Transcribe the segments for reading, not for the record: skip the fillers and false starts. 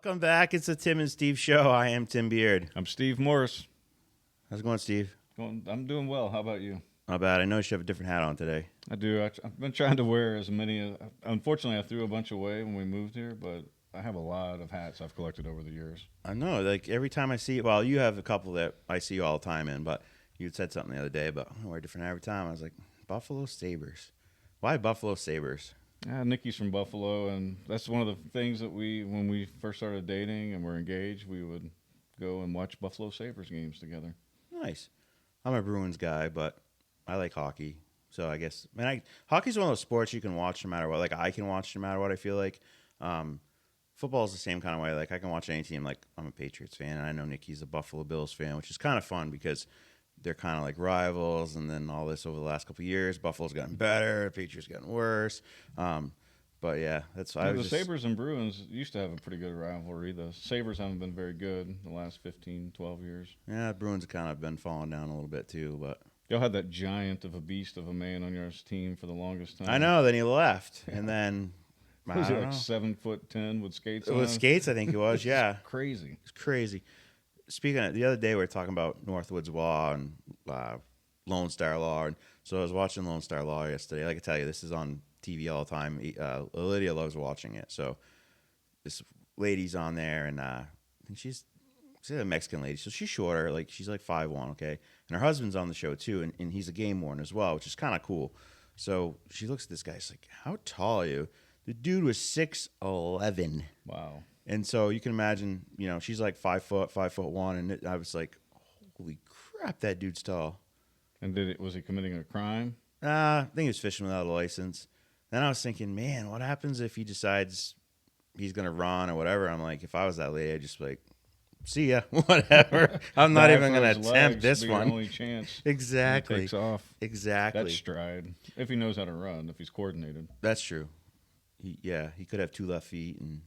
Welcome back. It's the Tim and Steve show. I am Tim Beard. I'm Steve Morris. How's it going, Steve? I'm doing well. How about you? Not bad. I noticed you have a different hat on today. I do. I've been trying to wear as many. Unfortunately, I threw a bunch away when we moved here, but I have a lot of hats I've collected over the years. I know. Like every time I see, well, you have a couple that I see you all the time in, but you had said something the other day about I wear a different hat every time. I was like, Buffalo Sabres. Why Buffalo Sabres? Nikki's from Buffalo, and that's one of the things that when we first started dating and were engaged, we would go and watch Buffalo Sabres games together. Nice. I'm a Bruins guy, but I like hockey. So I guess, hockey's one of those sports you can watch no matter what. Like I can watch no matter what. I feel like football is the same kind of way. Like I can watch any team. Like I'm a Patriots fan, and I know Nikki's a Buffalo Bills fan, which is kind of fun because they're kind of like rivals, and then all this over the last couple of years, Buffalo's gotten better, Patriots gotten worse. But yeah, that's why the Sabres and Bruins used to have a pretty good rivalry. The Sabres haven't been very good the last 15, 12 years. Yeah, Bruins have kind of been falling down a little bit too, but y'all had that giant of a beast of a man on your team for the longest time. I know. Then he left, and then was he like 7'10" with skates on? With skates, I think he was. Yeah, crazy. It's crazy. Speaking of, the other day, we were talking about Northwoods Law and Lone Star Law. And so I was watching Lone Star Law yesterday. I can tell you, this is on TV all the time. Lydia loves watching it. So this lady's on there, and I think she's a Mexican lady. So she's shorter. Like she's like 5'1", okay? And her husband's on the show, too, and he's a game warden as well, which is kind of cool. So she looks at this guy. She's like, how tall are you? The dude was 6'11". Wow. And so you can imagine, she's like 5 foot, 5'1", and I was like, holy crap, that dude's tall. And was he committing a crime? I think he was fishing without a license. Then I was thinking, man, what happens if he decides he's going to run or whatever? I'm like, if I was that lady, I'd just be like, see ya, whatever. I'm not even going to attempt this one. Only chance. Exactly. He takes off. Exactly. That's stride. If he knows how to run, if he's coordinated. That's true. He could have 2 left feet and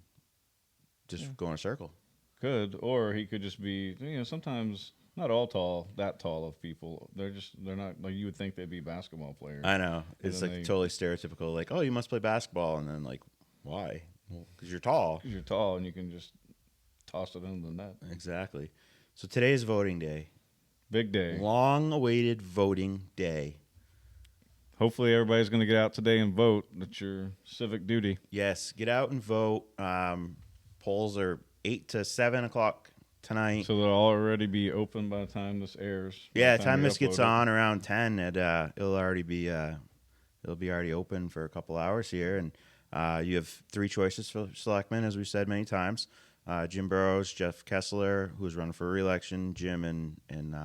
just go in a circle. Could, or he could just be, sometimes not all that tall of people. They're not, like you would think they'd be basketball players. I know. It's like totally stereotypical. Like, oh, you must play basketball. And then like, why? Well, because you're tall. Because you're tall and you can just toss it into the net. Exactly. So today is voting day. Big day. Long-awaited voting day. Hopefully everybody's going to get out today and vote. That's your civic duty. Yes, get out and vote. Polls are 8 to 7 o'clock tonight. So they'll already be open by the time this airs. Yeah, time this gets on around 10, it'll be already open for a couple hours here. And you have 3 choices for selectmen, as we've said many times. Jim Burrows, Jeff Kessler, who's running for re-election, Jim and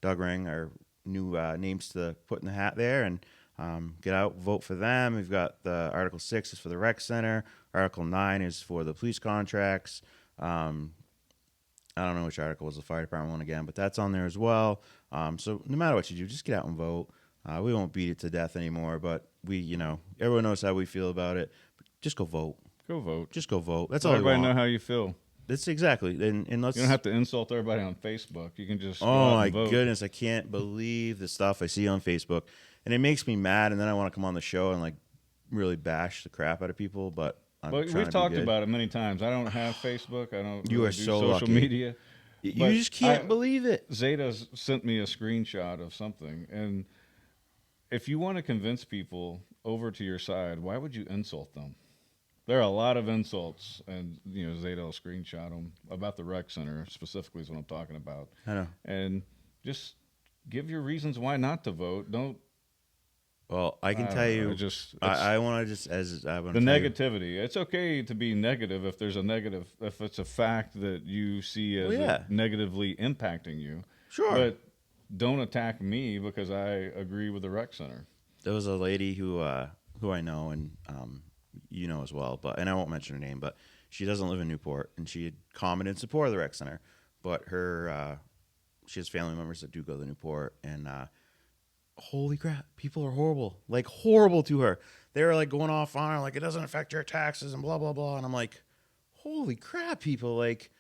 Doug Ring are new names to put in the hat there. And get out, vote for them. We've got the Article 6 is for the rec center. Article 9 is for the police contracts. I don't know which article was the fire department one again, but that's on there as well. So no matter what you do, just get out and vote. We won't beat it to death anymore, but everyone knows how we feel about it. But just go vote. Go vote. Just go vote. That's Let all. Everybody know how you feel. That's exactly. And let's. You don't have to insult everybody on Facebook. You can just. Oh my goodness! I can't believe the stuff I see on Facebook, and it makes me mad. And then I want to come on the show and like really bash the crap out of people. But we've talked about it many times. I don't have Facebook. I don't. You really are do so social lucky. media. You just can't believe it. Zeta sent me a screenshot of something, and if you want to convince people over to your side, why would you insult them? There are a lot of insults, and Zeta will screenshot them about the rec center specifically is what I'm talking about. I know. And just give your reasons why not to vote. Don't. Well, I can tell you. I want to just the negativity. It's okay to be negative if there's a negative, if it's a fact that you see as negatively impacting you. Sure. But don't attack me because I agree with the rec center. There was a lady who I know and as well, and I won't mention her name, but she doesn't live in Newport, and she had commented in support of the rec center, but she has family members that do go to Newport, and holy crap, people are horrible, like horrible to her. They're like going off on her, like it doesn't affect your taxes and blah blah blah, and I'm like, holy crap, people, like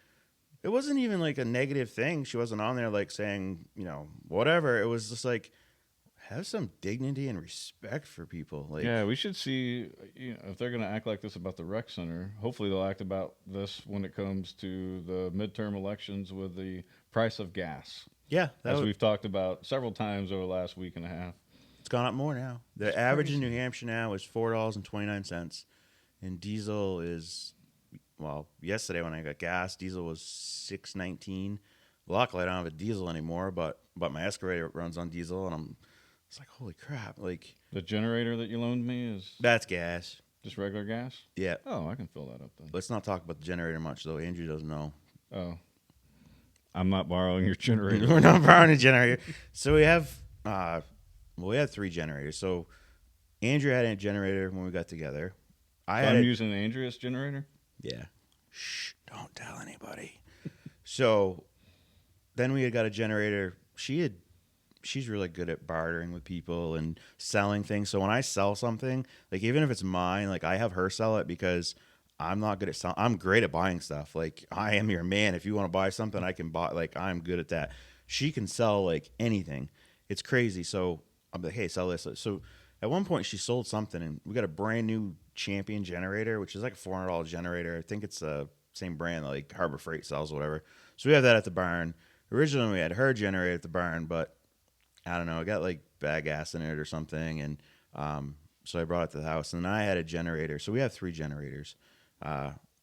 it wasn't even like a negative thing. She wasn't on there like saying whatever. It was just like, have some dignity and respect for people. Like, Yeah, we should see, if they're going to act like this about the rec center, hopefully they'll act about this when it comes to the midterm elections with the price of gas, yeah, as we've talked about several times over the last week and a half. it's gone up more now. The It's average in crazy. New Hampshire now is $4.29, and diesel is, well, yesterday when I got gas, diesel was $6.19. Luckily, I don't have a diesel anymore, but my excavator runs on diesel, and it's like, holy crap! Like, The generator that you loaned me is that's gas. just regular gas? Yeah. Oh, I can fill that up then. Let's not talk about the generator much, though. Andrew doesn't know. Oh, I'm not borrowing your generator. We're not borrowing a generator. So we have, we had 3 generators. So Andrew had a generator when we got together. I'm using Andrea's generator? Yeah. Shh, don't tell anybody. So then we had got a generator. She's really good at bartering with people and selling things. So when I sell something, like even if it's mine, like I have her sell it because I'm not good at selling. I'm great at buying stuff. Like I am your man. If you want to buy something, I can buy. Like I'm good at that. She can sell like anything. It's crazy. So I'm like, hey, sell this. So at one point she sold something, and we got a brand new Champion generator, which is like a $400 generator. I think it's the same brand that like Harbor Freight sells, or whatever. So we have that at the barn. Originally we had her generator at the barn, but I don't know, it got like bad gas in it or something, and so I brought it to the house. And then I had a generator, so we have 3 generators,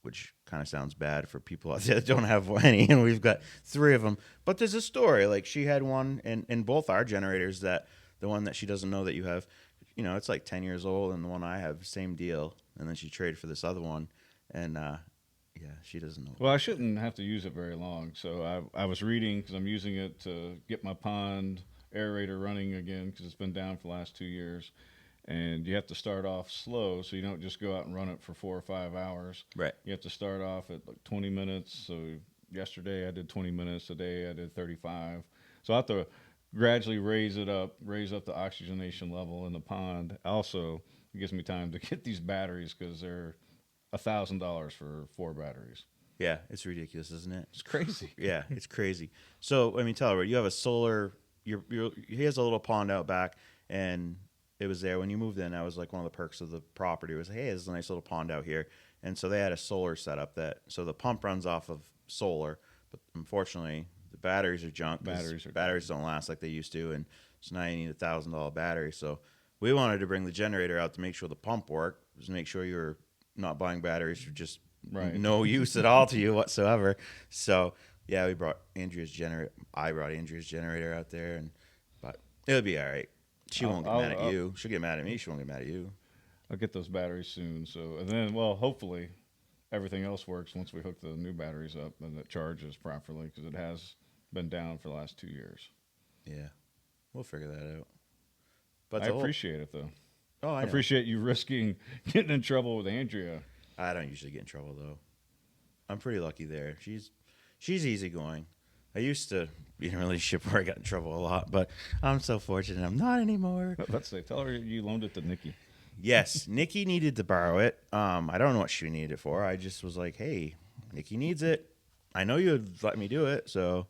which kind of sounds bad for people out there that don't have any, and we've got 3 of them. But there's a story. Like she had one, and both our generators, that the one that she doesn't know that you have, it's like 10 years old, and the one I have, same deal. And then she traded for this other one, and yeah, she doesn't know. Well, I shouldn't have to use it very long. So I was reading because I'm using it to get my pond aerator running again because it's been down for the last 2 years. And you have to start off slow, so you don't just go out and run it for 4 or 5 hours. Right. You have to start off at like 20 minutes. So yesterday I did 20 minutes. Today I did 35. So I have to gradually raise up the oxygenation level in the pond. Also, it gives me time to get these batteries because they're $1,000 for 4 batteries. Yeah, it's ridiculous, isn't it? It's crazy. Yeah, it's crazy. So, I mean, tell her, you have a solar. He has a little pond out back, and it was there when you moved in. That was like one of the perks of the property. Was, hey, there's a nice little pond out here, and so they had a solar setup so the pump runs off of solar, but unfortunately the batteries are junk. Batteries don't last like they used to, and so now you need $1,000 battery. So we wanted to bring the generator out to make sure the pump worked, just make sure you're not buying batteries for just no use at all to you whatsoever. So yeah, we brought Andrea's generator. I brought Andrea's generator out there, but it'll be all right. She won't get mad at you. She'll get mad at me. She won't get mad at you. I'll get those batteries soon. So, and then, well, hopefully everything else works once we hook the new batteries up and it charges properly because it has been down for the last 2 years. Yeah, we'll figure that out. But I appreciate it, though. Oh, I appreciate you risking getting in trouble with Andrea. I don't usually get in trouble, though. I'm pretty lucky there. She's easygoing. I used to be in a relationship where I got in trouble a lot, but I'm so fortunate I'm not anymore. Let's say, tell her you loaned it to Nikki. Yes, Nikki needed to borrow it. I don't know what she needed it for. I just was like, hey, Nikki needs it. I know you would let me do it. So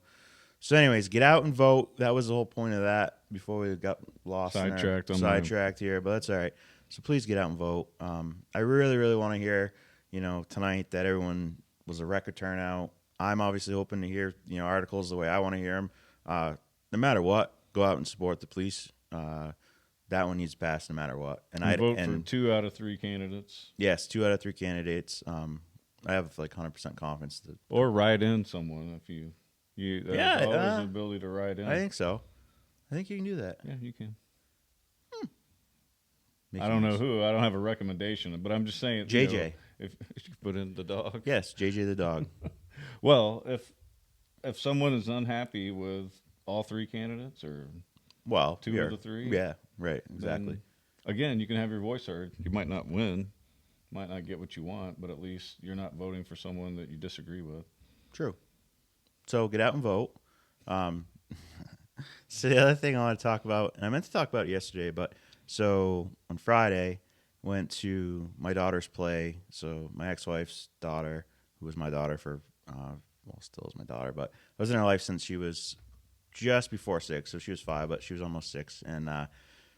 anyways, get out and vote. That was the whole point of that before we got lost. Sidetracked here, but that's all right. So please get out and vote. I really, really want to hear, tonight that everyone was a record turnout. I'm obviously hoping to hear, articles the way I want to hear them. No matter what, go out and support the police. That one needs to pass no matter what. And I vote for 2 out of 3 candidates. Yes, 2 out of 3 candidates. I have like 100% confidence. Or write in someone if you there's always an ability to write in. I think so. I think you can do that. Yeah, you can. I don't know who. I don't have a recommendation, but I'm just saying. JJ. If you put in the dog. Yes, JJ the dog. Well, if someone is unhappy with all 3 candidates or 2 of the 3. Yeah, right, exactly. Again, you can have your voice heard. You might not win, might not get what you want, but at least you're not voting for someone that you disagree with. True. So get out and vote. So the other thing I want to talk about, and I meant to talk about it yesterday, but so on Friday, went to my daughter's play. So my ex-wife's daughter, who was my daughter for, still is my daughter, but I was in her life since she was just before 6, so she was 5, but she was almost 6, and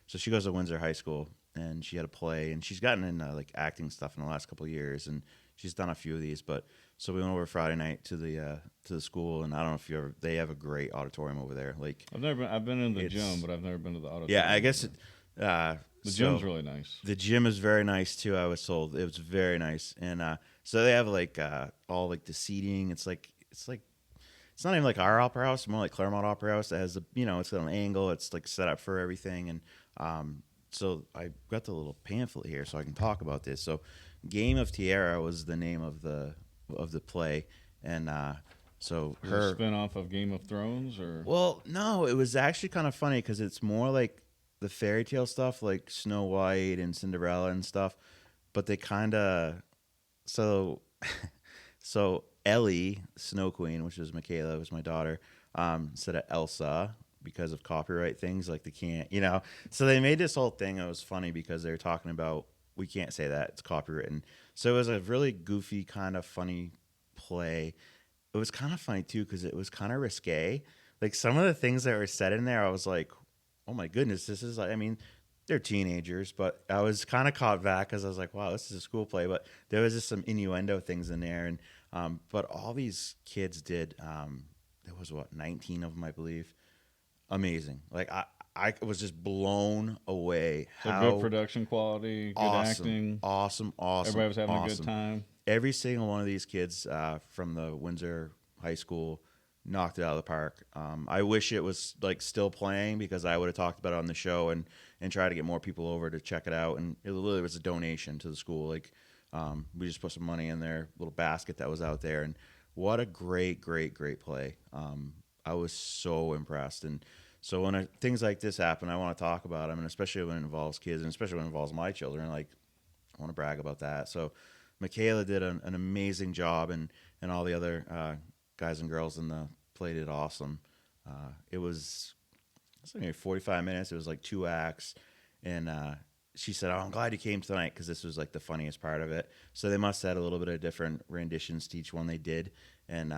so she goes to Windsor High School, and she had a play, and she's gotten into like acting stuff in the last couple of years, and she's done a few of these. But so we went over Friday night to the school, and I don't know if you ever. They have a great auditorium over there. Like I've been in the gym, but I've never been to the auditorium. yeah, I guess the gym's really nice. The gym is very nice too. I was told it was very nice, and so they have like all like the seating. It's not even like our opera house, more like Claremont Opera House that has it's got an angle. It's like set up for everything, and so I got the little pamphlet here so I can talk about this. So, Game of Tierra was the name of the play, and so Is it a spin-off of Game of Thrones, or well, no, it was actually kind of funny because it's more like the fairy tale stuff, like Snow White and Cinderella and stuff, but they kind of so so Ellie, Snow Queen, which is Michaela, was my daughter, instead of Elsa because of copyright things, like they can't, So they made this whole thing. It was funny because they were talking about we can't say that, it's copywritten. So it was a really goofy, kind of funny play. It was kind of funny too because it was kind of risque. Like some of the things that were said in there, I was like, oh my goodness, this is like, I mean, they're teenagers, but I was kind of caught back because I was like, wow, this is a school play. But there was just some innuendo things in there, and but all these kids did. There was 19 of them, I believe. Amazing. Like I was just blown away. So good production quality, good acting. Awesome. Everybody was having a good time. Every single one of these kids from the Windsor High School knocked it out of the park. I wish it was like still playing because I would have talked about it on the show and try to get more people over to check it out. And it literally was a donation to the school. Like we just put some money in their little basket that was out there. And what a great play. I was so impressed. And so when things like this happen, I want to talk about them, and especially when it involves kids, and especially when it involves my children. Like I want to brag about that. So Michaela did an amazing job, and all the other guys and girls in the play did awesome. It was maybe 45 minutes. It was like 2 acts, and she said, "Oh, I'm glad you came tonight because this was like the funniest part of it." So they must have had a little bit of different renditions to each one they did, and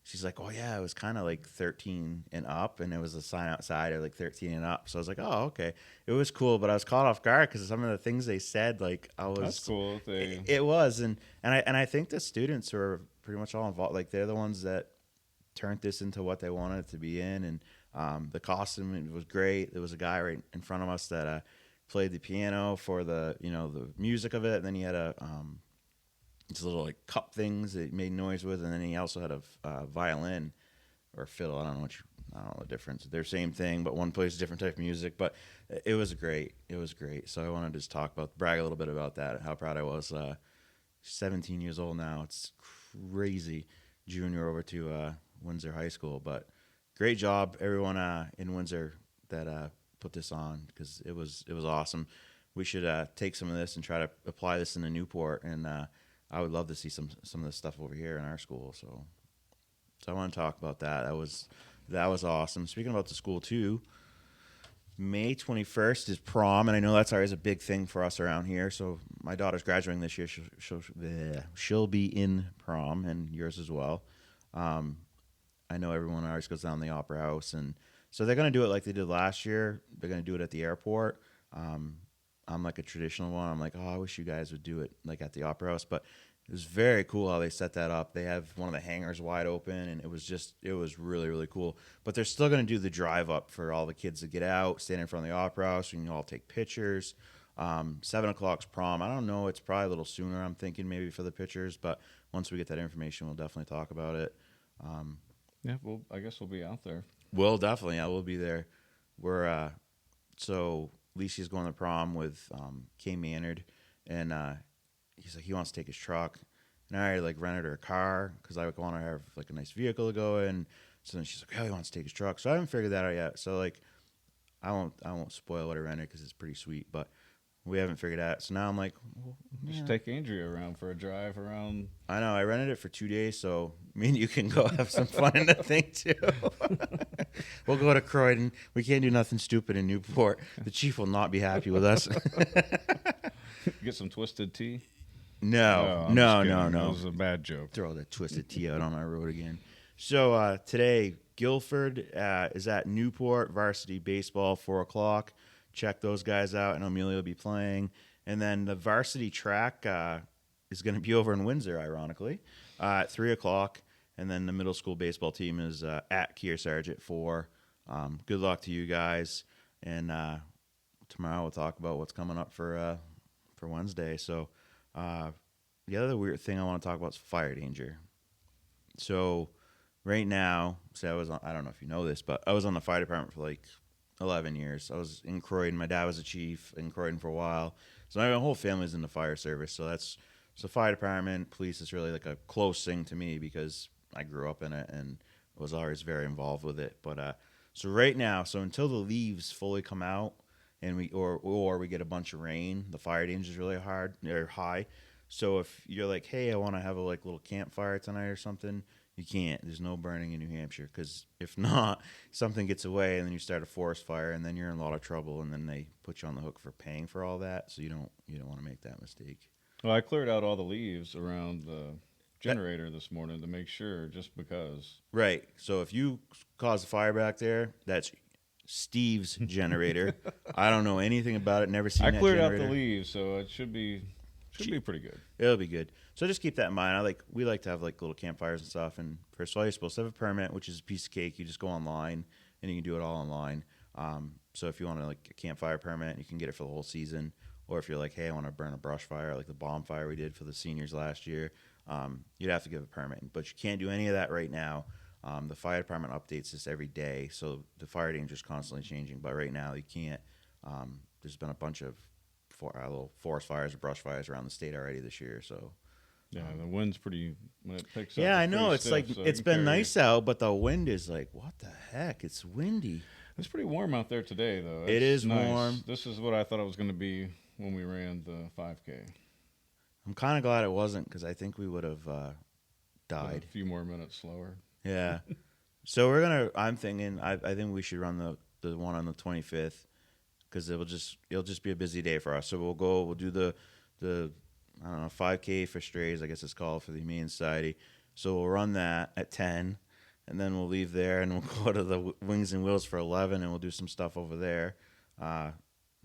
she's like, "Oh yeah, it was kind of like 13 and up, and it was a sign outside of like 13 and up." So I was like, "Oh, okay." It was cool, but I was caught off guard because some of the things they said, like I was. That's cool. It was, and I think the students who are pretty much all involved, like they're the ones that turned this into what they wanted it to be in, and the costume was great. There was a guy right in front of us that played the piano for the the music of it, and then he had these little like cup things that he made noise with, and then he also had a violin or a fiddle. I don't know the difference. They're same thing, but one plays a different type of music. But it was great. It was great. So I wanted to just brag a little bit about that. How proud I was. 17 years old now. It's crazy. Junior over to Windsor High School, but great job everyone in Windsor that put this on because it was awesome. We should take some of this and try to apply this in Newport, and I would love to see some of this stuff over here in our school. So I want to talk about that. That was awesome. Speaking about the school too, May 21st is prom, and I know that's always a big thing for us around here. So my daughter's graduating this year. She'll be in prom, and yours as well. I know everyone always goes down to the Opera House, and so they're going to do it like they did last year. They're going to do it at the airport. I'm like a traditional one. I'm like, oh, I wish you guys would do it like at the Opera House, but it was very cool how they set that up. They have one of the hangars wide open, and it was really, really cool. But they're still going to do the drive up for all the kids to get out, stand in front of the Opera House, and you can all take pictures. 7 o'clock's prom. I don't know. It's probably a little sooner. I'm thinking maybe for the pictures, but once we get that information, we'll definitely talk about it. Yeah, well, I guess we'll be out there. Well, definitely. I will be there. We're so Licia's going to prom with Kay Maynard, and he's like he wants to take his truck, and I already like rented her a car because I want to have like a nice vehicle to go in. So then she's like, oh, he wants to take his truck. So I haven't figured that out yet. So like, I won't spoil what I rented because it's pretty sweet, but we haven't figured it out. So now I'm like, well, just take Andrea around for a drive around. I know. I rented it for 2 days, so me and you can go have some fun in the thing too. We'll go to Croydon. We can't do nothing stupid in Newport. The chief will not be happy with us. Get some Twisted Tea. No. That was a bad joke. Throw that Twisted Tea out on my road again. So today Guilford is at Newport Varsity Baseball 4 o'clock. Check those guys out. I know Amelia will be playing, and then the varsity track is going to be over in Windsor, ironically, at 3 o'clock. And then the middle school baseball team is at Kearsarge at 4. Good luck to you guys, and tomorrow we'll talk about what's coming up for Wednesday. So the other weird thing I want to talk about is fire danger. So right now, I don't know if you know this, but I was on the fire department for like 11 years. I was in Croydon. My dad was a chief in Croydon for a while. So my whole family's in the fire service. So fire department, police is really like a close thing to me because I grew up in it and was always very involved with it. But so right now, until the leaves fully come out and we get a bunch of rain, the fire danger is really high. So if you're like, hey, I want to have a little campfire tonight or something, you can't. There's no burning in New Hampshire, because if not, something gets away and then you start a forest fire and then you're in a lot of trouble, and then they put you on the hook for paying for all that. So you don't want to make that mistake. Well, I cleared out all the leaves around the generator this morning to make sure, just because. Right. So if you cause a fire back there, that's Steve's generator. I don't know anything about it. Never seen. I that cleared out generator. the leaves, so it should be pretty good. It'll be good. So just keep that in mind. We like to have little campfires and stuff. And first of all, you're supposed to have a permit, which is a piece of cake. You just go online and you can do it all online. So if you want a campfire permit, you can get it for the whole season. Or if you're like, hey, I want to burn a brush fire, like the bonfire we did for the seniors last year, you'd have to give a permit. But you can't do any of that right now. The fire department updates this every day, so the fire danger is constantly changing. But right now, you can't. There's been a bunch of little forest fires or brush fires around the state already this year. So yeah, the wind's pretty. When it picks up, yeah, I it's know. pretty It's stiff, so it's you been can carry- nice out, but the wind is what the heck? It's windy. It's pretty warm out there today, though. It It's is nice. warm. This is what I thought it was going to be when we ran the 5K. I'm kind of glad it wasn't, because I think we would have A died. few more minutes slower. Yeah. So I'm thinking, I think we should run the one on the 25th, because it'll just be a busy day for us. So we'll do the I don't know, 5K for strays, I guess it's called, for the Humane Society. So we'll run that at 10, and then we'll leave there and we'll go to the Wings and Wheels for 11, and we'll do some stuff over there.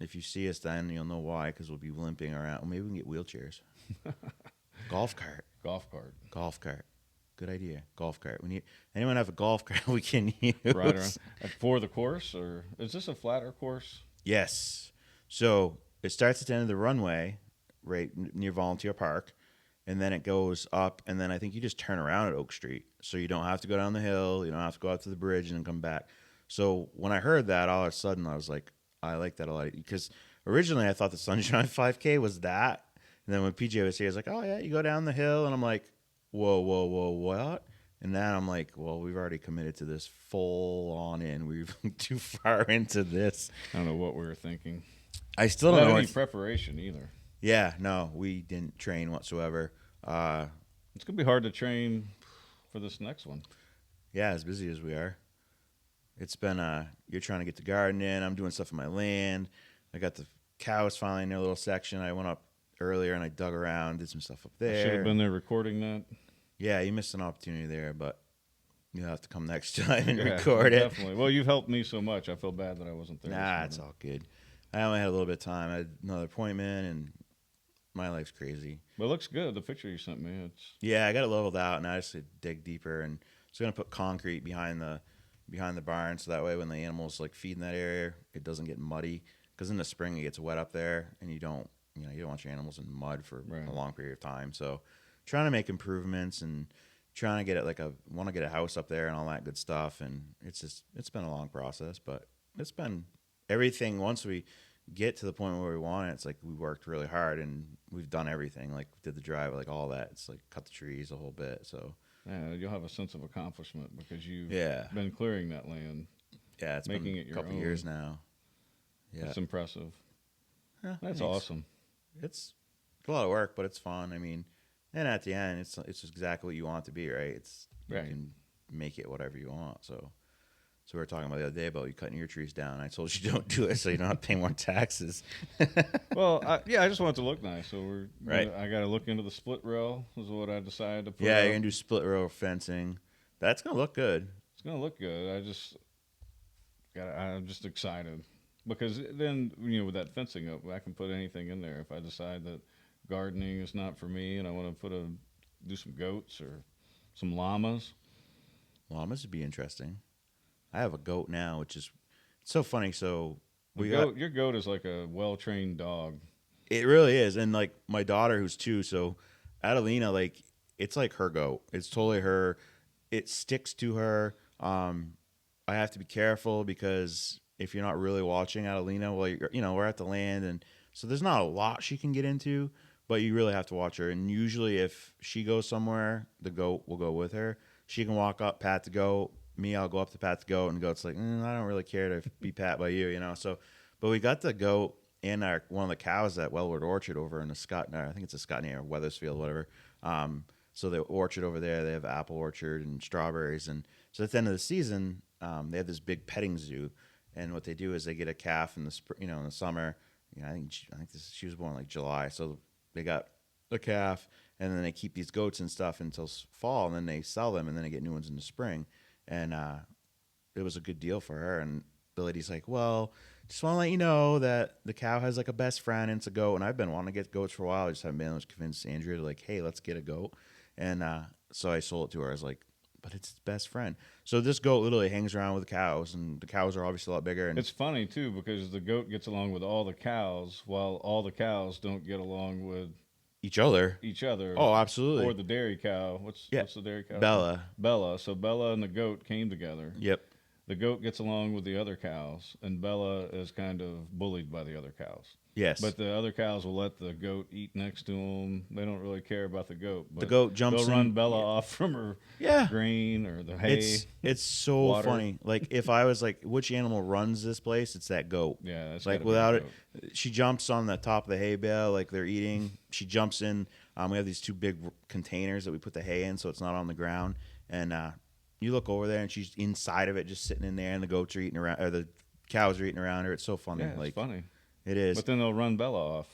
If you see us then, you'll know why, because we'll be limping around. Well, maybe we can get wheelchairs. Golf cart. Golf cart. Good idea. Golf cart. Anyone have a golf cart we can use? Right around. For the course, or is this a flatter course? Yes. So it starts at the end of the runway, right near Volunteer Park, and then it goes up, and then I think you just turn around at Oak Street. So you don't have to go down the hill, you don't have to go out to the bridge and then come back. So when I heard that, all of a sudden I was like, I like that a lot, because originally I thought the Sunshine 5K was that. And then when PJ was here, I was like, oh, yeah, you go down the hill. And I'm like, whoa, what? And then I'm like, well, we've already committed to this full on in. We're too far into this. I don't know what we were thinking. I still don't Without know. any preparation either. Yeah, no, we didn't train whatsoever. It's going to be hard to train for this next one. Yeah, as busy as we are. It's been, you're trying to get the garden in. I'm doing stuff in my land. I got the cows finally in their little section. I went up earlier and I dug around, did some stuff up there. I should have been there recording that. Yeah, you missed an opportunity there, but you'll have to come next time and Yeah, record it. Definitely. Well, you've helped me so much. I feel bad that I wasn't there. Nah, this it's morning. all good. I only had a little bit of time. I had another appointment, and my life's crazy. But it looks good. The picture you sent me. It's Yeah, I got it leveled out, and I just dig deeper, and just gonna put concrete behind the barn, so that way when the animals feed in that area, it doesn't get muddy. Because in the spring it gets wet up there, and you don't want your animals in mud for a long period of time. So, trying to make improvements and trying to get want to get a house up there and all that good stuff. And it's been a long process, but it's been everything. Once we get to the point where we want it, it's like we worked really hard and we've done everything. Like did the drive, all that. It's like cut the trees a whole bit. So yeah, you'll have a sense of accomplishment because you've yeah, been clearing that land. yeah, it's making been it a your couple own. years now. Yeah, It's impressive. Yeah, That's thanks. awesome. It's a lot of work, but it's fun. I mean, and at the end, it's exactly what you want it to be, right? You Right. can make it whatever you want. So we were talking about the other day about you cutting your trees down. I told you don't do it, so you don't have to pay more taxes. Well, I just want it to look nice. So Right. I got to look into the split rail. Is what I decided to put. Yeah, up. you're gonna do split row fencing. That's gonna look good. It's gonna look good. I'm just excited because then with that fencing up, I can put anything in there if I decide that gardening is not for me and I want to do some goats or some llamas. Llamas would be interesting. I have a goat now, which is it's so funny. So The we got goat, your goat is like a well trained dog. it really is, and like my daughter who's 2, so Adelina, like it's like her goat. It's totally her. It sticks to her. I have to be careful because if you're not really watching Adelina, well, we're at the land, and so there's not a lot she can get into, but you really have to watch her. And usually, if she goes somewhere, the goat will go with her. She can walk up, pat the goat. Me, I'll go up to pat the goat, and the goat's like, I don't really care to be pat by you. So, but we got the goat and one of the cows at Wellwood Orchard over in the Scott. I think it's a Scott near Weathersfield, whatever. So the orchard over there, they have apple orchard and strawberries, and so at the end of the season, they have this big petting zoo, and what they do is they get a calf in the in the summer. I think she was born like July, so they got a calf, and then they keep these goats and stuff until fall, and then they sell them, and then they get new ones in the spring, and it was a good deal for her. And the lady's like, well, just want to let you know that the cow has like a best friend, and it's a goat, and I've been wanting to get goats for a while. I just haven't been able to convince Andrea to like, hey, let's get a goat. And so I sold it to her. I was like, but it's its best friend. So this goat literally hangs around with the cows, and the cows are obviously a lot bigger. And It's funny too because the goat gets along with all the cows, while all the cows don't get along with each other. each other. Oh, absolutely. Or the dairy cow. What's the dairy cow? Bella. Bella. So Bella and the goat came together. Yep. The goat gets along with the other cows, and Bella is kind of bullied by the other cows. Yes. But the other cows will let the goat eat next to them. They don't really care about the goat. But the goat jumps they'll in. run Bella off from her grain or the hay. It's so water. funny. Like if I was like, which animal runs this place? It's that goat. Yeah, that's Like gotta be without the it, goat. she jumps on the top of the hay bale like they're eating. She jumps in. We have these 2 big containers that we put the hay in, so it's not on the ground. And you look over there, and she's inside of it, just sitting in there, and the goats are eating around, or the cows are eating around her. It's so funny. Yeah, it's like funny. it is. But then they'll run Bella off.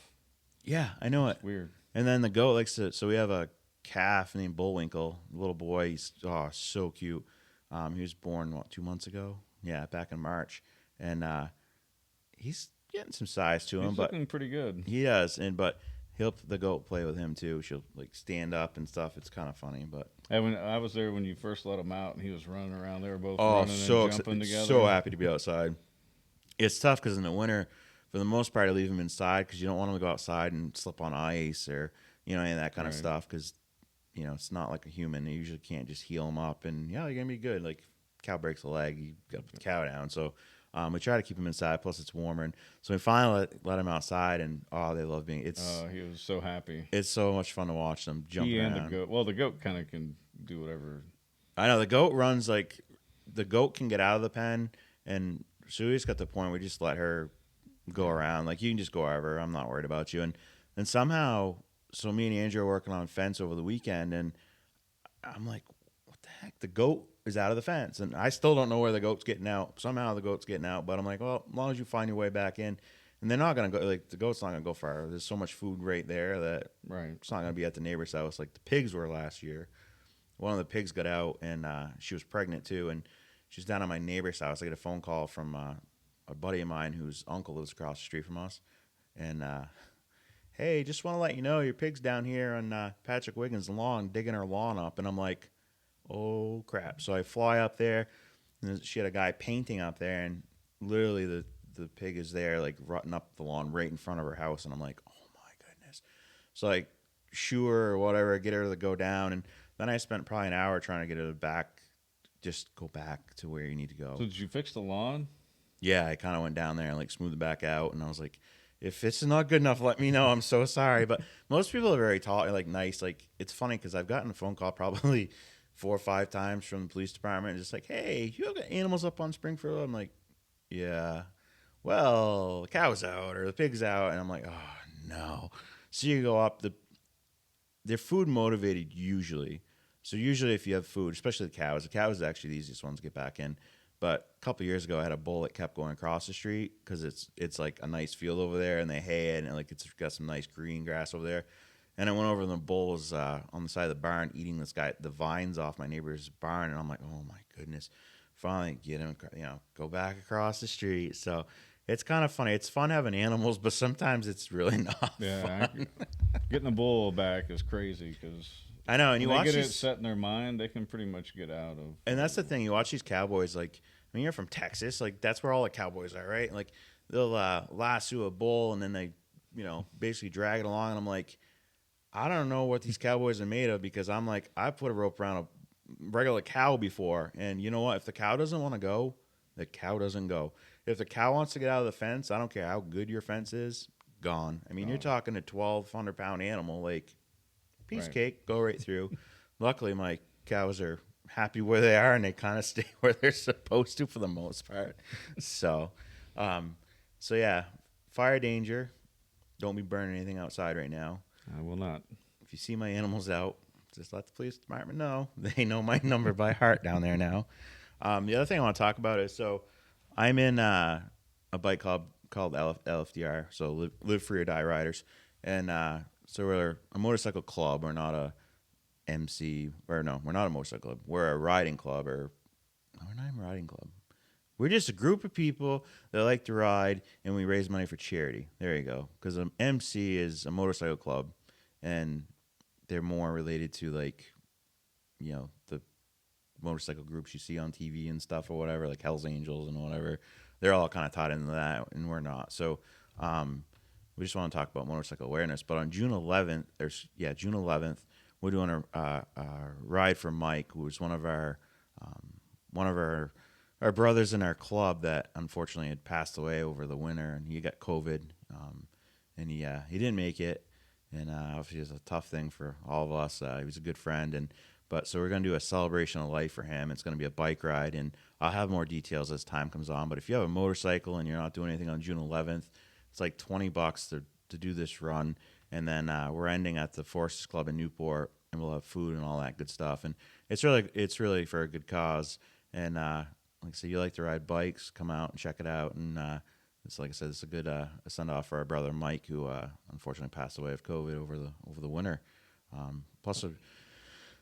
Yeah, I know it. It's weird. And then the goat likes to. So we have a calf named Bullwinkle, a little boy. He's so cute. He was born 2 months ago. Yeah, back in March, and he's getting some size to him, He's but looking pretty good. he does. But the goat play with him too. She'll like stand up and stuff. It's kind of funny, but And when I was there when you first let him out, and he was running around, they were both oh, running and jumping together. so happy to be outside. It's tough because in the winter, for the most part, I leave them inside because you don't want them to go outside and slip on ice or any of that kind of Right. stuff because it's not like a human. You usually can't just heal them up and you're gonna be good. Like cow breaks a leg, you got to put the cow down. So we try to keep them inside. Plus it's warmer, and so we finally let them outside, and they love being. He was so happy. It's so much fun to watch them jump He around. and the goat. Well, the goat kind of can do whatever. I know the goat runs like the goat can get out of the pen, and so we just got to the point where we just let her go around. Like you can just go wherever. I'm not worried about you. And then somehow, so me and Andrew are working on a fence over the weekend, and I'm like, what the heck? The goat is out of the fence, and I still don't know where the goat's getting out. Somehow the goat's getting out, but I'm like, well, as long as you find your way back in, and they're not gonna go. Like the goat's not gonna go far. There's so much food right there that Right. it's not gonna be at the neighbor's house. Like the pigs were last year. One of the pigs got out, and she was pregnant too, and she's down at my neighbor's house. I get a phone call from a buddy of mine whose uncle lives across the street from us, and hey, just want to let you know your pig's down here on Patrick Wiggins' lawn, digging her lawn up. And I'm like, oh crap! So I fly up there, and she had a guy painting up there, and literally the pig is there, like rutting up the lawn right in front of her house, and I'm like, oh my goodness! So like, shoo her or whatever, get her to go down, and then I spent probably an hour trying to get her back, just go back to where you need to go. So did you fix the lawn? Yeah, I kind of went down there and like smoothed it back out, and I was like, if it's not good enough, let me know. I'm so sorry, but most people are very like nice. Like it's funny because I've gotten a phone call probably 4 or 5 times from the police department, just like, hey, you got animals up on Springfield? I'm like, yeah. Well, the cow's out or the pig's out, and I'm like, oh no. So you go up. They're food motivated usually. So usually if you have food, especially the cows are actually the easiest ones to get back in. But a couple years ago, I had a bull that kept going across the street because it's like a nice field over there, and they hay it, and like it's got some nice green grass over there. And I went over, and the bull was on the side of the barn eating the vines off my neighbor's barn, and I'm like, oh my goodness. finally get him, go back across the street. So it's kind of funny. It's fun having animals, but sometimes it's really not Yeah, fun. getting a bull back is crazy because I know, and when you they watch get it these, set in their mind, they can pretty much get out of. and that's the thing. You watch these cowboys, like, I mean, you're from Texas, like that's where all the cowboys are, right? Like they'll lasso a bull and then they, basically drag it along. And I'm like, I don't know what these cowboys are made of because I'm like, I put a rope around a regular cow before, and you know what? If the cow doesn't want to go, the cow doesn't go. If the cow wants to get out of the fence, I don't care how good your fence is, gone. I mean, you're talking a 1,200-pound animal, like piece of Right. cake, go right through. Luckily, my cows are happy where they are, and they kind of stay where they're supposed to for the most part. So, um, so yeah, fire danger. Don't be burning anything outside right now. I will not. If you see my animals out, just let the police department know. They know my number by heart down there now. The other thing I want to talk about is I'm in a bike club called LFDR, so Live Free or Die Riders, and so we're a motorcycle club. We're not a MC, or no, we're not a motorcycle club. We're a riding club, or no, we're not even a riding club. We're just a group of people that like to ride, and we raise money for charity. There you go. Because an MC is a motorcycle club, and they're more related to like, the motorcycle groups you see on TV and stuff or whatever, like Hell's Angels and whatever. They're all kind of tied into that, and we're not. So, we just want to talk about motorcycle awareness. But on June 11th, June 11th, we're doing a ride for Mike, who was one of our brothers in our club that unfortunately had passed away over the winter, and he got COVID, and he didn't make it, and obviously it was a tough thing for all of us. He was a good friend, but so we're gonna do a celebration of life for him. It's gonna be a bike ride, and I'll have more details as time comes on. But if you have a motorcycle and you're not doing anything on June 11th, it's like $20 to do this run, and then we're ending at the Forces Club in Newport, and we'll have food and all that good stuff. And it's really for a good cause. And like I said, you like to ride bikes, come out and check it out. And it's like I said, it's a good a send off for our brother Mike, who unfortunately passed away of COVID over the winter. Plus, I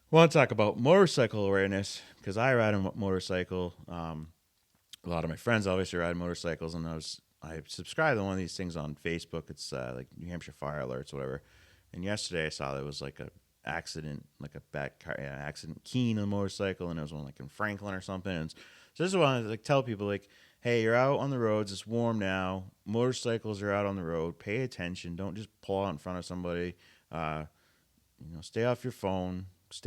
want to talk about motorcycle awareness because I ride a motorcycle. A lot of my friends obviously ride motorcycles, and I subscribe to one of these things on Facebook. It's like New Hampshire Fire Alerts, whatever. And yesterday I saw there was like a accident, like a bad car accident, keen on a motorcycle, and it was one like in Franklin or something. And so this is what I like tell people, like, hey, you're out on the roads. It's warm now. Motorcycles are out on the road. Pay attention. Don't just pull out in front of somebody. Stay off your phone. Just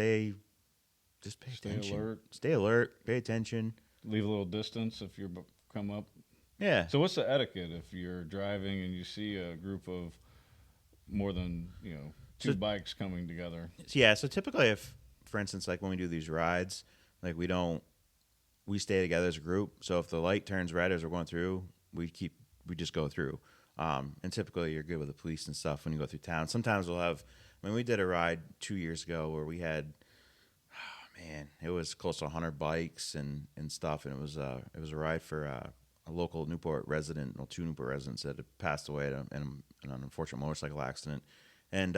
pay attention. Alert. Stay alert. Pay attention. Leave a little distance if you come up. Yeah. So what's the etiquette if you're driving and you see a group of more than two bikes coming together? Yeah. So typically, if, for instance, like when we do these rides, like we stay together as a group. So if the light turns red as we're going through, we just go through. And typically you're good with the police and stuff when you go through town. Sometimes we did a ride 2 years ago where we had, it was close to 100 bikes and stuff. And it was a ride for a local Newport resident, two Newport residents that had passed away in an unfortunate motorcycle accident. And,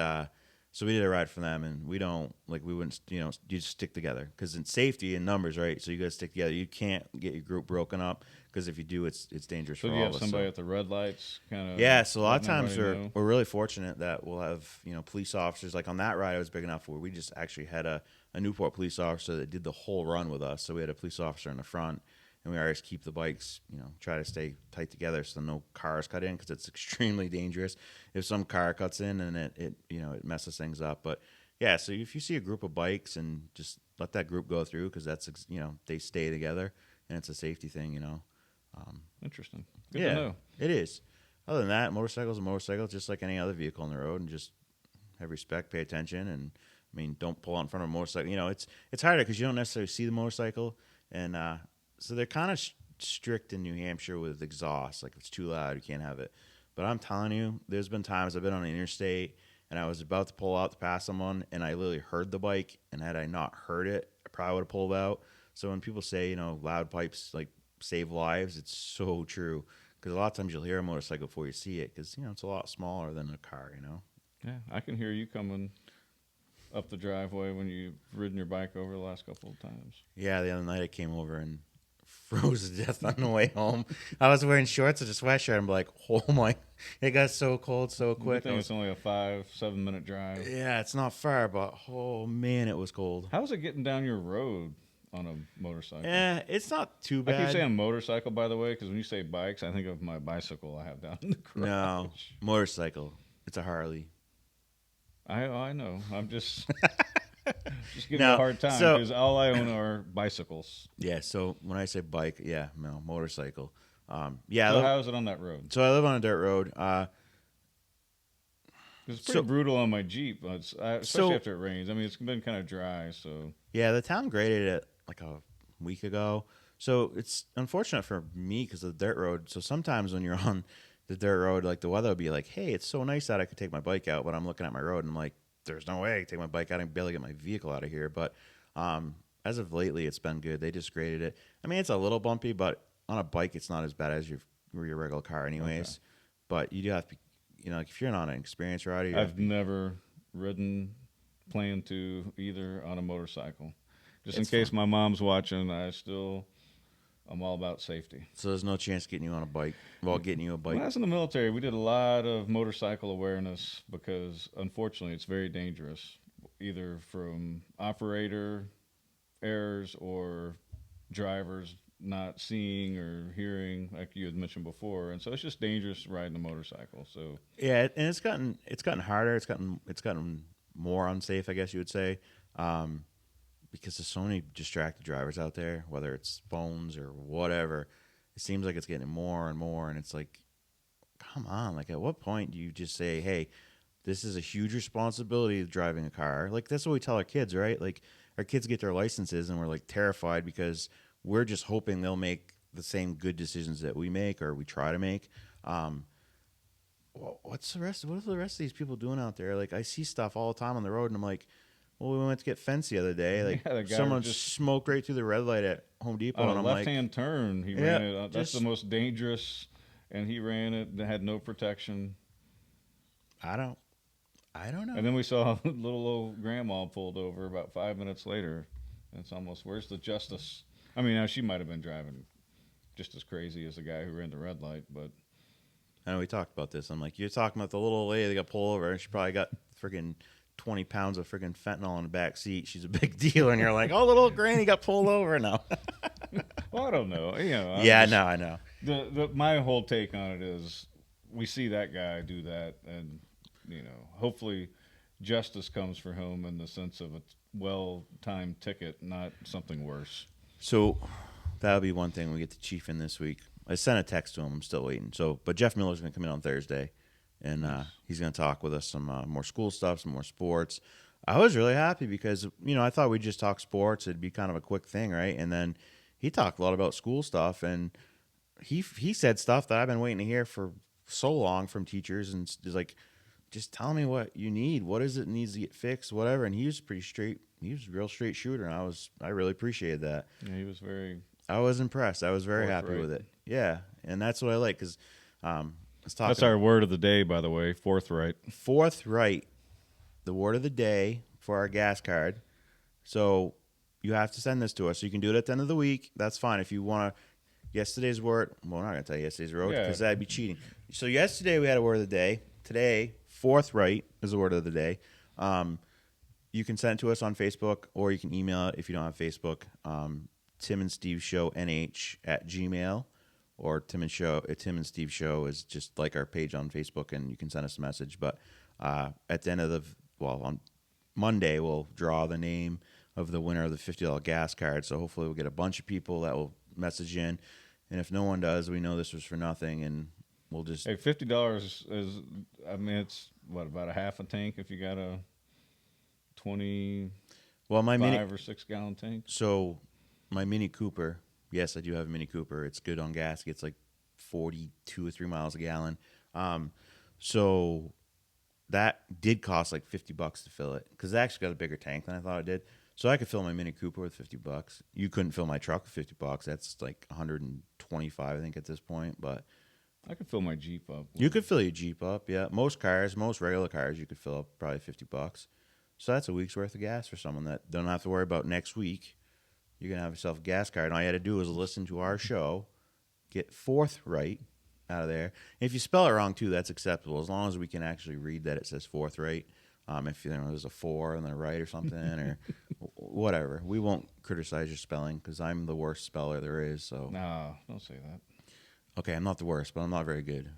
so we did a ride for them, and we wouldn't, you just stick together because in safety and numbers, right? So you got to stick together. You can't get your group broken up because if you do, it's dangerous So for do you all have of us. somebody at the red lights kind of? Yeah, so a lot of letting times everybody know? we're really fortunate that we'll have police officers. Like on that ride, I was big enough where we just actually had a Newport police officer that did the whole run with us. So we had a police officer in the front, and we always keep the bikes, try to stay tight together so no cars cut in because it's extremely dangerous if some car cuts in and it messes things up. But yeah, so if you see a group of bikes and just let that group go through because that's they stay together and it's a safety thing. Interesting. Good to know. It is. Other than that, motorcycles are motorcycles, just like any other vehicle on the road, and just have respect, pay attention, and don't pull out in front of a motorcycle. It's harder because you don't necessarily see the motorcycle, and so they're kind of strict in New Hampshire with exhaust. Like if it's too loud, you can't have it. But I'm telling you, there's been times I've been on the interstate and I was about to pull out to pass someone, and I literally heard the bike, and had I not heard it, I probably would have pulled out. So when people say loud pipes like save lives, it's so true. Because a lot of times you'll hear a motorcycle before you see it, because it's a lot smaller than a car. Yeah, I can hear you coming up the driveway when you've ridden your bike over the last couple of times. Yeah, the other night I came over, and froze to death on the way home. I was wearing shorts and a sweatshirt. I'm like, oh my, it got so cold so Good quick. thing it's only a 5-7 minute drive. Yeah, it's not far, but oh man, it was cold. How's it getting down your road on a motorcycle? Yeah, it's not too I bad. keep saying motorcycle, by the way, because when you say bikes, I think of my bicycle I have down in the garage. No, motorcycle. It's a Harley. I know. I'm just giving No, you a hard time so- because all I own are bicycles. Yeah, so when I say bike, yeah, no, motorcycle. Yeah, So how is it on that road? so I live on a dirt road. It's pretty so- brutal on my Jeep, especially So- after it rains. I mean, it's been kind of dry, so Yeah, the town graded it like a week ago. So it's unfortunate for me because of the dirt road. So sometimes when you're on the dirt road, like the weather will be like, hey, it's so nice that I could take my bike out, but I'm looking at my road and I'm like, there's no way I can take my bike out and barely get my vehicle out of here. But as of lately, it's been good. They just graded it. I mean, it's a little bumpy, but on a bike, it's not as bad as your regular car, anyways. Okay. But you do have to, like if you're not an experienced rider, you have I've never ridden, plan to either on a motorcycle. Just It's in case fun. my mom's watching, I'm all about safety. so there's no chance getting you on a bike. Well, getting you a bike. When I was in the military, we did a lot of motorcycle awareness because, unfortunately, it's very dangerous, either from operator errors or drivers not seeing or hearing, like you had mentioned before, and so it's just dangerous riding a motorcycle. So Yeah, and it's gotten harder. It's gotten more unsafe, I guess you would say, because there's so many distracted drivers out there, whether it's phones or whatever. It seems like it's getting more and more, and it's like, come on! Like, at what point do you just say, "Hey, this is a huge responsibility of driving a car"? Like that's what we tell our kids, right? Like our kids get their licenses, and we're like terrified because we're just hoping they'll make the same good decisions that we make or we try to make. What's the rest? What are the rest of these people doing out there? Like I see stuff all the time on the road, and I'm like, well, we went to get fenced the other day. Like Yeah, the guy someone just- smoked right through the red light at Home Depot, on and a I'm like, left-hand turn, he Yeah, ran it. That's the just- most dangerous, and he ran it. That had no protection. I don't know. And then we saw little old grandma pulled over about 5 minutes later. And it's almost, where's the justice? I mean, now she might have been driving just as crazy as the guy who ran the red light, but I know we talked about this. I'm like, you're talking about the little old lady that got pulled over, and she probably got freaking 20 pounds of freaking fentanyl in the back seat. She's a big deal, and you're like, oh, little old granny got pulled over now. well, I don't know. I'm Yeah, just- no, I know. My whole take on it is we see that guy do that, and hopefully justice comes for him in the sense of a well-timed ticket, not something worse. So that'll be one thing. We get the chief in this week. I sent a text to him. I'm still waiting. But Jeff Miller's going to come in on Thursday, and he's going to talk with us some more school stuff, some more sports. I was really happy because I thought we'd just talk sports. It'd be kind of a quick thing, right? And then he talked a lot about school stuff, and he said stuff that I've been waiting to hear for so long from teachers, and just like, just tell me what you need. What is it that needs to get fixed? Whatever. And he was pretty straight. He was a real straight shooter, and I really appreciated that. Yeah, he was very. I was impressed. I was very happy Forthright. with it. Yeah, and that's what I like because let's talk. That's our word of the day, by the way. Forthright. forthright. The word of the day for our gas card. So you have to send this to us. So you can do it at the end of the week. That's fine. If you want to, yesterday's word. Well, we're not going to tell you yesterday's word Yeah. because that'd be cheating. So yesterday we had a word of the day. Today, forthright is the word of the day. You can send it to us on Facebook or you can email it if you don't have Facebook. Tim and Steve Show NH at Gmail, or Tim and Steve Show is just like our page on Facebook, and you can send us a message. But at the end of on Monday, we'll draw the name of the winner of the $50 gas card. So hopefully we'll get a bunch of people that will message in, and if no one does, we know this was for nothing, and we'll just Hey, $50 is. I mean, it's about a half a tank if you got a 25 my mini. or 6 gallon tank. So my Mini Cooper, yes, I do have a Mini Cooper. It's good on gas. It gets like 42 or 3 miles a gallon. So that did cost like $50 to fill it because I actually got a bigger tank than I thought it did. So I could fill my Mini Cooper with $50. You couldn't fill my truck with $50. That's like 125, I think, at this point. But I could fill my Jeep up. you could fill your Jeep up. Yeah, most regular cars, you could fill up probably $50. So that's a week's worth of gas for someone that don't have to worry about next week you're gonna have yourself a gas card. And all you had to do was listen to our show, get fourth right out of there. And if you spell it wrong too, that's acceptable as long as we can actually read that it says fourth right. If there's a 4 and then a right or something or whatever, we won't criticize your spelling because I'm the worst speller there is. So No, don't say that. okay, I'm not the worst, but I'm not very good.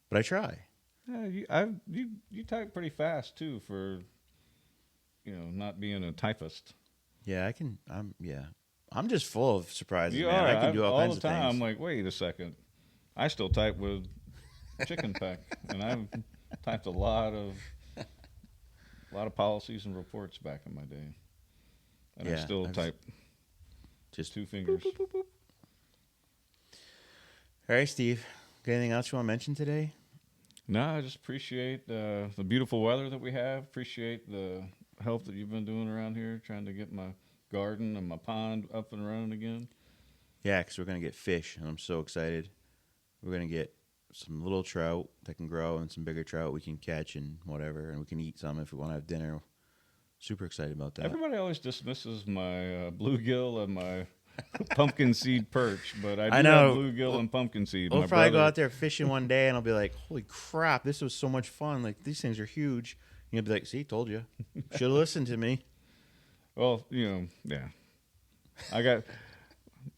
But I try. Yeah, you type pretty fast too for not being a typist. Yeah, I can. I'm just full of surprises, You man. are. I can do all kinds the of time. things. I'm like, wait a second. I still type with chicken peck, and I've typed a lot of policies and reports back in my day, and I Yeah, still I've type just 2 fingers. All right, Steve. Got anything else you want to mention today? No, I just appreciate the beautiful weather that we have. Appreciate the help that you've been doing around here, trying to get my garden and my pond up and running again. Yeah, because we're gonna get fish, and I'm so excited. We're gonna get some little trout that can grow, and some bigger trout we can catch and whatever, and we can eat some if we want to have dinner. Super excited about that. Everybody always dismisses my bluegill and my pumpkin seed perch, but I do know. have bluegill and pumpkin seed. We'll My probably go brother- out there fishing one day, and I'll be like, "Holy crap, this was so much fun! Like these things are huge." And you'll be like, "See, told you. Should have listened to me." Well, yeah.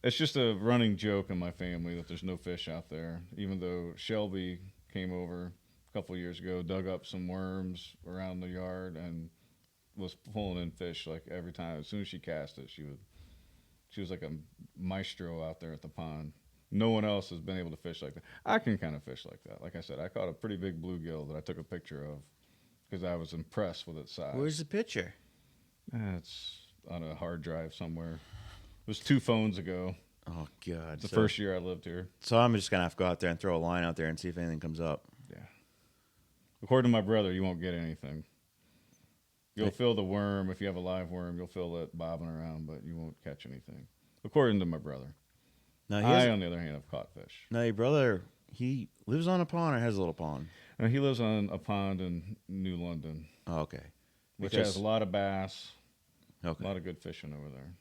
It's just a running joke in my family that there's no fish out there, even though Shelby came over a couple years ago, dug up some worms around the yard, and was pulling in fish like every time. As soon as she cast it, she was like a maestro out there at the pond. No one else has been able to fish like that. I can kind of fish like that. Like I said, I caught a pretty big bluegill that I took a picture of because I was impressed with its size. Where's the picture? It's on a hard drive somewhere. It was 2 phones ago. Oh God! The first year I lived here. So I'm just gonna have to go out there and throw a line out there and see if anything comes up. Yeah. According to my brother, you won't get anything. You'll Right. feel the worm. If you have a live worm, you'll feel it bobbing around, but you won't catch anything. According to my brother. Now, I, on the other hand, have caught fish. now your brother, he lives on a pond or has a little pond? He lives on a pond in New London, Oh, okay. which Because- has a lot of bass, Okay. a lot of good fishing over there.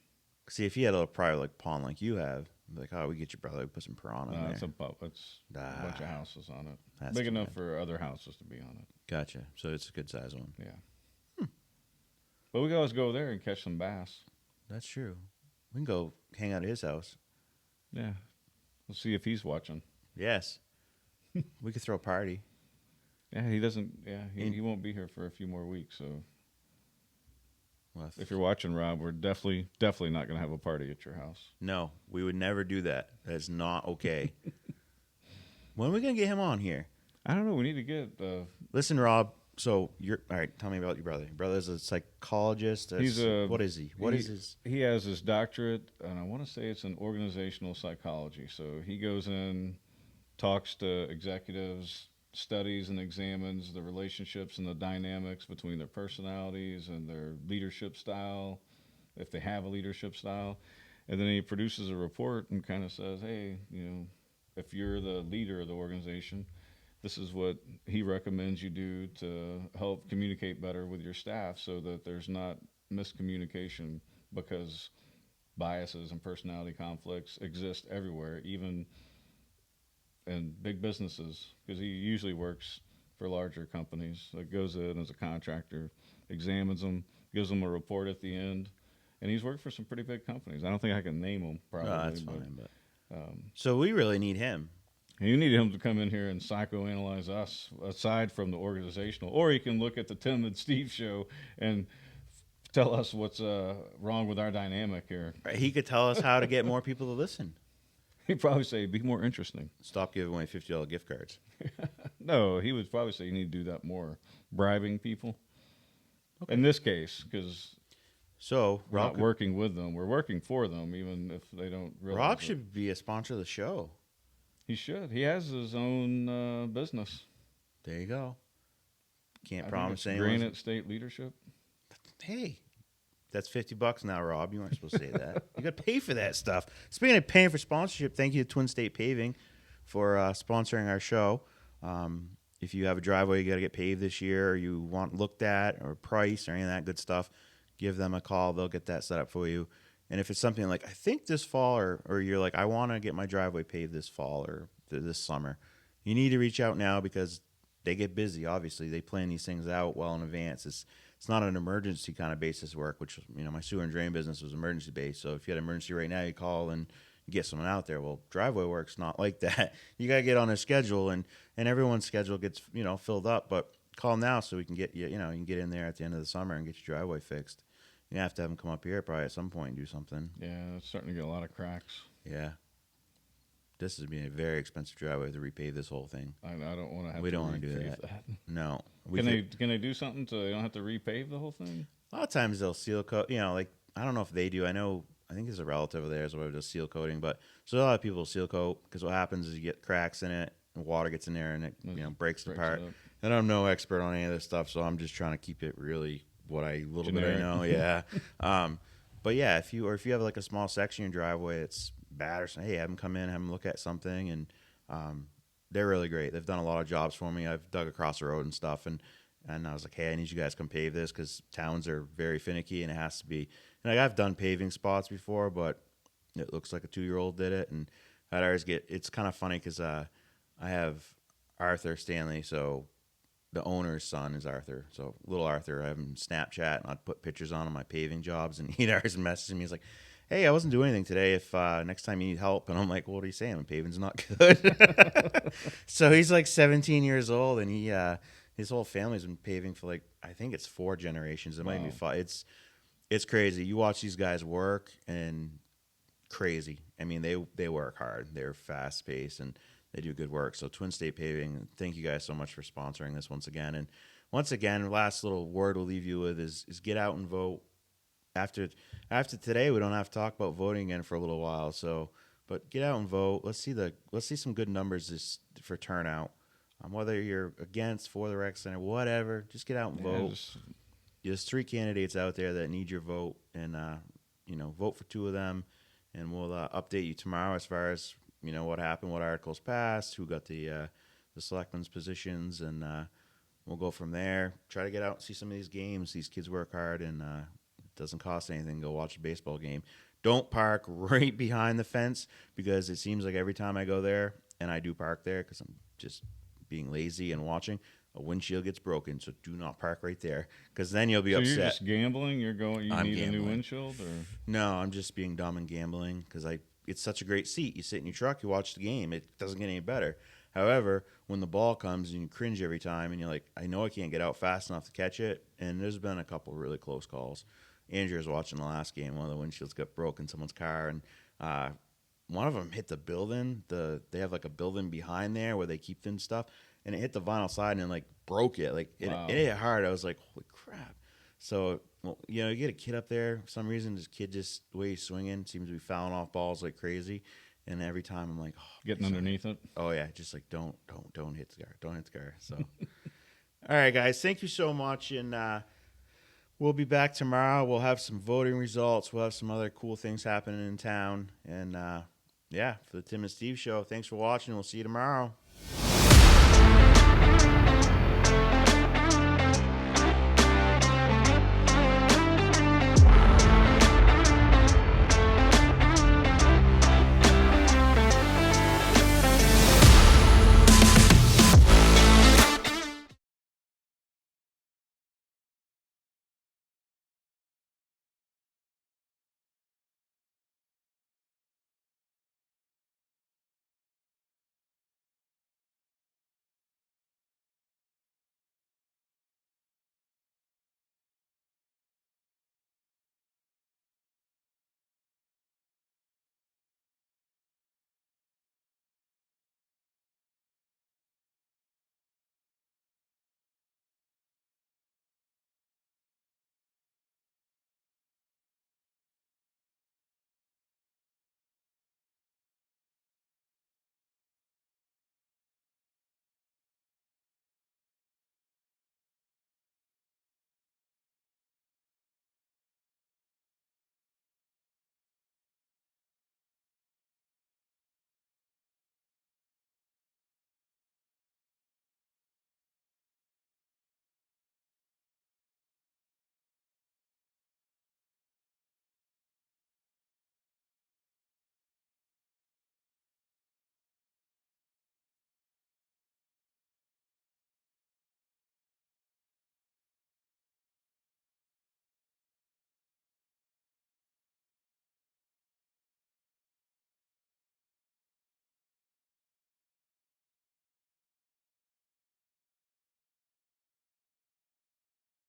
See, if he had a little private like pond like you have, I'd be like, oh, we get your brother, put some piranha in there. It's a bunch of houses on it. That's Big too enough bad. for other houses to be on it. Gotcha. So it's a good size one. Yeah. But we can always go there and catch some bass. That's true. We can go hang out at his house. Yeah. We'll see if he's watching. Yes. We could throw a party. Yeah, he doesn't. Yeah, In- he won't be here for a few more weeks. So Well, if you're watching, Rob, we're definitely not going to have a party at your house. no, we would never do that. That's not okay. When are we gonna get him on here? I don't know. We need to get. Listen, Rob. So you're all right. Tell me about your brother. Your brother's a psychologist. He's a. What is he? What is his? He has his doctorate, and I want to say it's in organizational psychology. So he goes in, talks to executives, studies and examines the relationships and the dynamics between their personalities and their leadership style, if they have a leadership style, and then he produces a report and kind of says, hey, if you're the leader of the organization, this is what he recommends you do to help communicate better with your staff so that there's not miscommunication, because biases and personality conflicts exist everywhere, even in big businesses, because he usually works for larger companies. Like goes in as a contractor, examines them, gives them a report at the end, and he's worked for some pretty big companies. I don't think I can name them, probably. Oh, that's but, fine. But so we really need him. you need him to come in here and psychoanalyze us, aside from the organizational. Or he can look at the Tim and Steve show and tell us what's wrong with our dynamic here. He could tell us how to get more people to listen. He'd probably say, be more interesting. Stop giving away $50 gift cards. No, he would probably say you need to do that more. Bribing people. Okay. In this case, because So we're Rob, not working with them. We're working for them, even if they don't realize Rob it. should be a sponsor of the show. He should. He has his own business. There you go. Can't I promise think it's anyone. Granite State Leadership. Hey, that's $50 now, Rob. You weren't supposed to say that. You got to pay for that stuff. Speaking of paying for sponsorship, thank you to Twin State Paving for sponsoring our show. If you have a driveway you got to get paved this year, or you want looked at, or price, or any of that good stuff, give them a call. They'll get that set up for you. And if it's something like, I think this fall, or you're like, I want to get my driveway paved this fall or this summer, you need to reach out now because they get busy. Obviously, they plan these things out well in advance. It's not an emergency kind of basis work, which, my sewer and drain business was emergency based. So if you had an emergency right now, you call and you get someone out there. Well, driveway work's not like that. You got to get on a schedule, and everyone's schedule gets, filled up. But call now so we can get you, you can get in there at the end of the summer and get your driveway fixed. You have to have them come up here probably at some point and do something. Yeah, it's starting to get a lot of cracks. Yeah. This is being a very expensive driveway to repave this whole thing. I don't want to have. We to don't want to do repave that. No. Can they do something so they don't have to repave the whole thing? A lot of times they'll seal coat. Like I don't know if they do. I think there's a relative of theirs who does seal coating, but so a lot of people seal coat because what happens is you get cracks in it, and water gets in there, and it breaks apart. And I'm no expert on any of this stuff, so I'm just trying to keep it really what I little generic. bit I know. Yeah. But yeah, if you have like a small section in your driveway it's bad or something, hey, have them come in, have them look at something, and they're really great. They've done a lot of jobs for me. I've dug across the road and stuff, and I was like, hey, I need you guys to come pave this because towns are very finicky and it has to be. And like I've done paving spots before, but it looks like a 2-year-old did it, and I'd always it's kind of funny because I have Arthur Stanley, so the owner's son is Arthur. So little Arthur, I have him Snapchat, and I'd put pictures on my paving jobs, and he'd always message me. He's like, hey, I wasn't doing anything today. If next time you need help. And I'm like, well, what are you saying? My paving's not good. So he's like 17 years old, and his whole family's been paving for like, I think it's 4 generations. It might be 5. It's crazy. You watch these guys work, and crazy. I mean, they work hard. They're fast paced, and they do good work. So Twin State Paving, thank you guys so much for sponsoring this once again. And once again, last little word we'll leave you with is get out and vote. After today, we don't have to talk about voting again for a little while. So, but get out and vote. Let's see some good numbers for turnout. Whether you're against, for the rec center, whatever, just get out and vote. There's 3 candidates out there that need your vote, and vote for 2 of them, and we'll update you tomorrow as far as what happened, what articles passed, who got the selectmen's positions, and we'll go from there. Try to get out and see some of these games. These kids work hard, and it doesn't cost anything. Go watch a baseball game. Don't park right behind the fence because it seems like every time I go there, and I do park there because I'm just being lazy and watching, a windshield gets broken. So do not park right there because then you'll be upset. So you're just gambling? You I'm need gambling. a new windshield? Or? No, I'm just being dumb and gambling because it's such a great seat. You sit in your truck, you watch the game. It doesn't get any better. However, when the ball comes and you cringe every time and you're like, I know I can't get out fast enough to catch it. And there's been a couple really close calls. Andrew was watching the last game. One of the windshields got broke in someone's car. And one of them hit the building. They have like a building behind there where they keep thin stuff. And it hit the vinyl side and like broke it. Like it hit hard. I was like, holy crap. So, you get a kid up there. For some reason, this kid the way he's swinging seems to be fouling off balls like crazy. And every time I'm like, getting underneath it. Oh yeah, just like don't hit the car, don't hit the car. So, all right, guys, thank you so much, and we'll be back tomorrow. We'll have some voting results. We'll have some other cool things happening in town, and for the Tim and Steve show. Thanks for watching. We'll see you tomorrow.